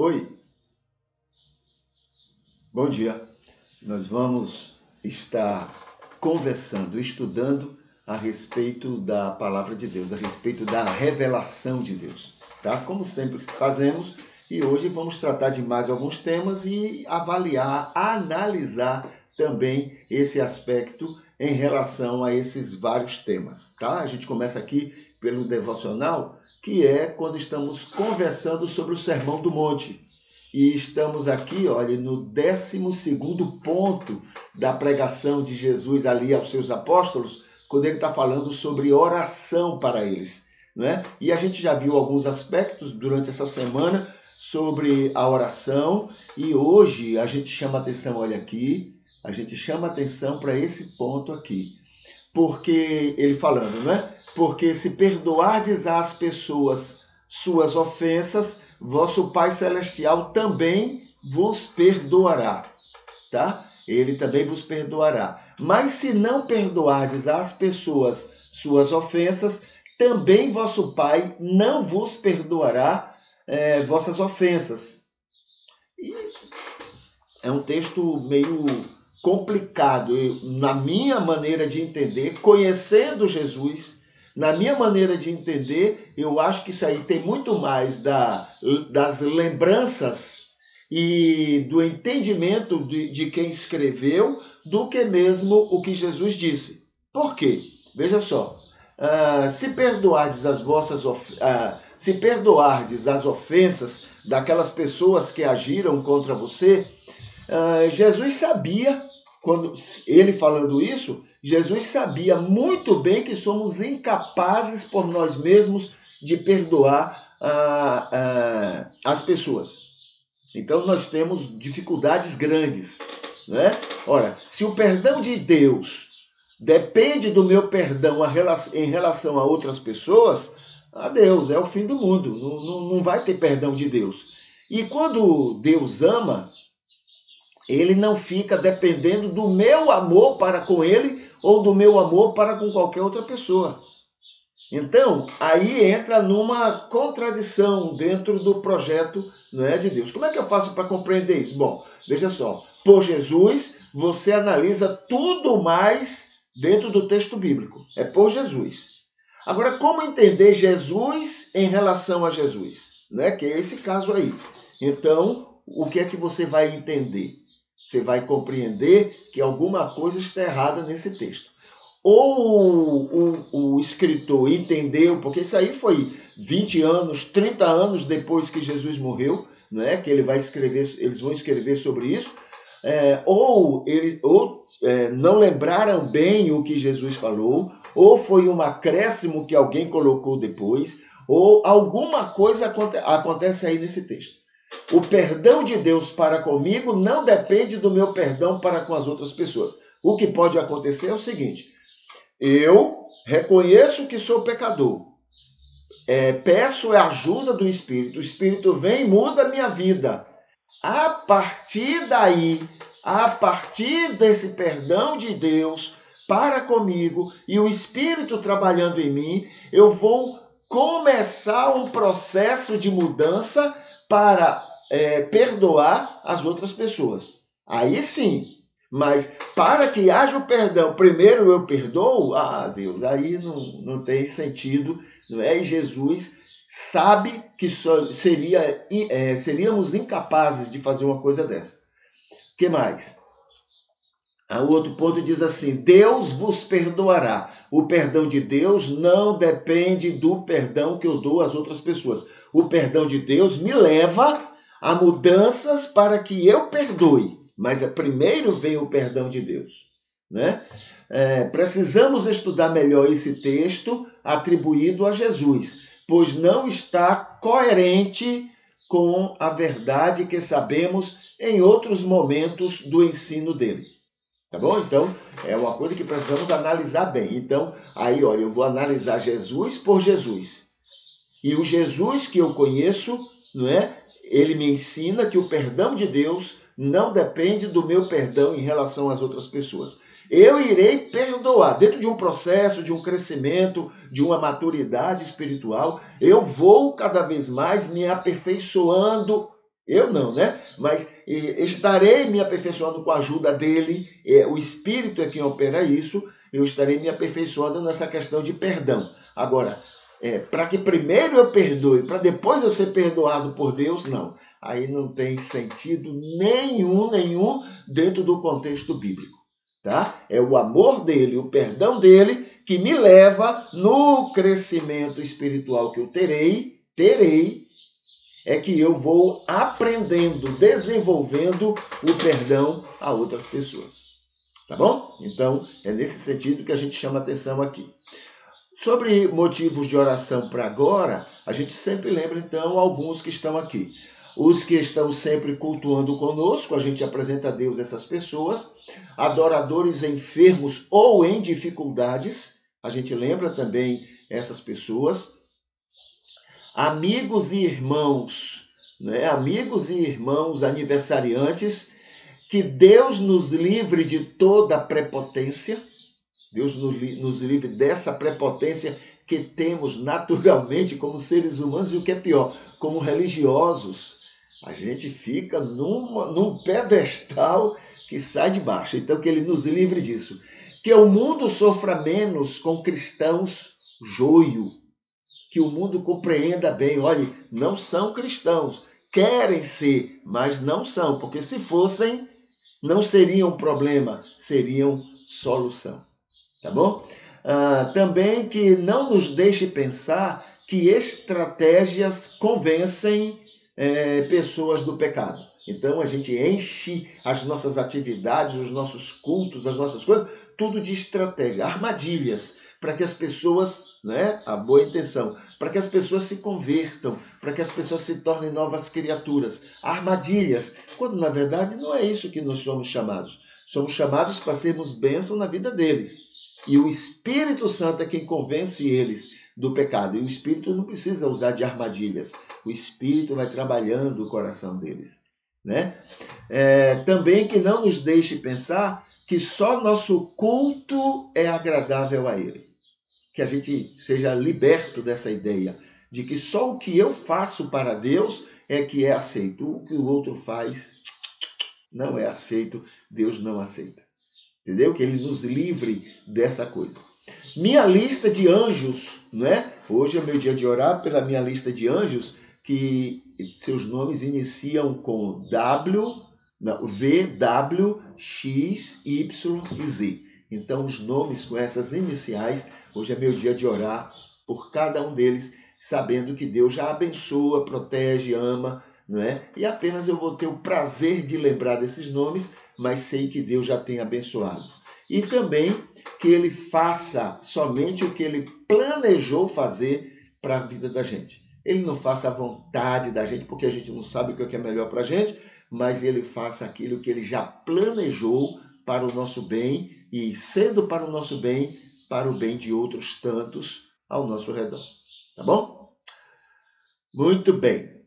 Oi, bom dia. Nós vamos estar conversando, estudando a respeito da palavra de Deus, a respeito da revelação de Deus, tá? Como sempre fazemos, e hoje vamos tratar de mais alguns temas e avaliar, analisar também esse aspecto em relação a esses vários temas, tá? A gente começa aqui pelo devocional, que é quando estamos conversando sobre o Sermão do Monte. E estamos aqui, olha, no 12º ponto da pregação de Jesus ali aos seus apóstolos, quando ele está falando sobre oração para eles, né? E a gente já viu alguns aspectos durante essa semana sobre a oração, e hoje a gente chama atenção, olha aqui, a gente chama atenção para esse ponto aqui. Porque ele falando, né? Porque se perdoardes às pessoas suas ofensas, vosso Pai Celestial também vos perdoará, tá? Ele também vos perdoará. Mas se não perdoardes às pessoas suas ofensas, também vosso Pai não vos perdoará vossas ofensas. E é um texto meio complicado, na minha maneira de entender, conhecendo Jesus, na minha maneira de entender, eu acho que isso aí tem muito mais das lembranças e do entendimento de quem escreveu do que mesmo o que Jesus disse. Por quê? Veja só, se perdoardes se perdoardes as ofensas daquelas pessoas que agiram contra você, Jesus sabia, quando ele falando isso, Jesus sabia muito bem que somos incapazes por nós mesmos de perdoar as pessoas. Então nós temos dificuldades grandes, né? Ora, se o perdão de Deus depende do meu perdão em relação a outras pessoas, adeus, é o fim do mundo, não vai ter perdão de Deus. E quando Deus ama, ele não fica dependendo do meu amor para com ele ou do meu amor para com qualquer outra pessoa. Então, aí entra numa contradição dentro do projeto, não é, de Deus. Como é que eu faço para compreender isso? Bom, veja só, por Jesus, você analisa tudo mais dentro do texto bíblico. É por Jesus. Agora, como entender Jesus em relação a Jesus? Né? Que é esse caso aí. Então, o que é que você vai entender? Você vai compreender que alguma coisa está errada nesse texto. Ou o escritor entendeu, porque isso aí foi 20 anos, 30 anos depois que Jesus morreu, né, que ele vai escrever, eles vão escrever sobre isso, ou não lembraram bem o que Jesus falou, ou foi um acréscimo que alguém colocou depois, ou alguma coisa acontece aí nesse texto. O perdão de Deus para comigo não depende do meu perdão para com as outras pessoas. O que pode acontecer é o seguinte: eu reconheço que sou pecador, peço a ajuda do Espírito, o Espírito vem e muda a minha vida. A partir daí, a partir desse perdão de Deus para comigo e o Espírito trabalhando em mim, eu vou começar um processo de mudança para perdoar as outras pessoas. Aí sim, mas para que haja o perdão, primeiro eu perdoo? Ah, Deus, aí não tem sentido, não é? E Jesus sabe que seríamos incapazes de fazer uma coisa dessa. O que mais? O outro ponto diz assim: Deus vos perdoará. O perdão de Deus não depende do perdão que eu dou às outras pessoas. O perdão de Deus me leva a mudanças para que eu perdoe. Mas primeiro vem o perdão de Deus, né? Precisamos estudar melhor esse texto atribuído a Jesus, pois não está coerente com a verdade que sabemos em outros momentos do ensino dele. Tá bom? Então, é uma coisa que precisamos analisar bem. Então, aí, olha, eu vou analisar Jesus por Jesus. E o Jesus que eu conheço, não é? Ele me ensina que o perdão de Deus não depende do meu perdão em relação às outras pessoas. Eu irei perdoar. Dentro de um processo, de um crescimento, de uma maturidade espiritual, eu vou cada vez mais me aperfeiçoando Eu não, né? Mas estarei me aperfeiçoando com a ajuda dele, o Espírito é quem opera isso, eu estarei me aperfeiçoando nessa questão de perdão. Agora, para que primeiro eu perdoe, para depois eu ser perdoado por Deus, não. Aí não tem sentido nenhum dentro do contexto bíblico. Tá? É o amor dele, o perdão dele, que me leva no crescimento espiritual que eu terei, é que eu vou aprendendo, desenvolvendo o perdão a outras pessoas. Tá bom? Então, é nesse sentido que a gente chama atenção aqui. Sobre motivos de oração para agora, a gente sempre lembra, então, alguns que estão aqui. Os que estão sempre cultuando conosco, a gente apresenta a Deus essas pessoas. Adoradores enfermos ou em dificuldades, a gente lembra também essas pessoas. Amigos e irmãos, né? Amigos e irmãos aniversariantes, que Deus nos livre de toda prepotência. Deus nos livre dessa prepotência que temos naturalmente como seres humanos e o que é pior, como religiosos. A gente fica num pedestal que sai de baixo. Então, que ele nos livre disso. Que o mundo sofra menos com cristãos joio. Que o mundo compreenda bem. Olha, não são cristãos. Querem ser, mas não são. Porque se fossem, não seriam problema, seriam solução. Tá bom? Também que não nos deixe pensar que estratégias convencem pessoas do pecado. Então a gente enche as nossas atividades, os nossos cultos, as nossas coisas, tudo de estratégia, armadilhas, para que as pessoas, né, a boa intenção, para que as pessoas se convertam, para que as pessoas se tornem novas criaturas. Armadilhas, quando na verdade não é isso que nós somos chamados. Somos chamados para sermos bênção na vida deles. E o Espírito Santo é quem convence eles do pecado. E o Espírito não precisa usar de armadilhas. O Espírito vai trabalhando o coração deles. Né? Também que não nos deixe pensar que só nosso culto é agradável a Ele. Que a gente seja liberto dessa ideia de que só o que eu faço para Deus é que é aceito. O que o outro faz não é aceito, Deus não aceita. Entendeu? Que ele nos livre dessa coisa. Minha lista de anjos, não é? Hoje é meu dia de orar pela minha lista de anjos, que seus nomes iniciam com V, W, X, Y e Z. Então, os nomes com essas iniciais, hoje é meu dia de orar por cada um deles, sabendo que Deus já abençoa, protege, ama, não é? E apenas eu vou ter o prazer de lembrar desses nomes, mas sei que Deus já tem abençoado. E também que ele faça somente o que ele planejou fazer para a vida da gente. Ele não faça a vontade da gente, porque a gente não sabe o que é melhor para a gente, mas ele faça aquilo que ele já planejou para o nosso bem e, sendo para o nosso bem, para o bem de outros tantos ao nosso redor. Tá bom? Muito bem.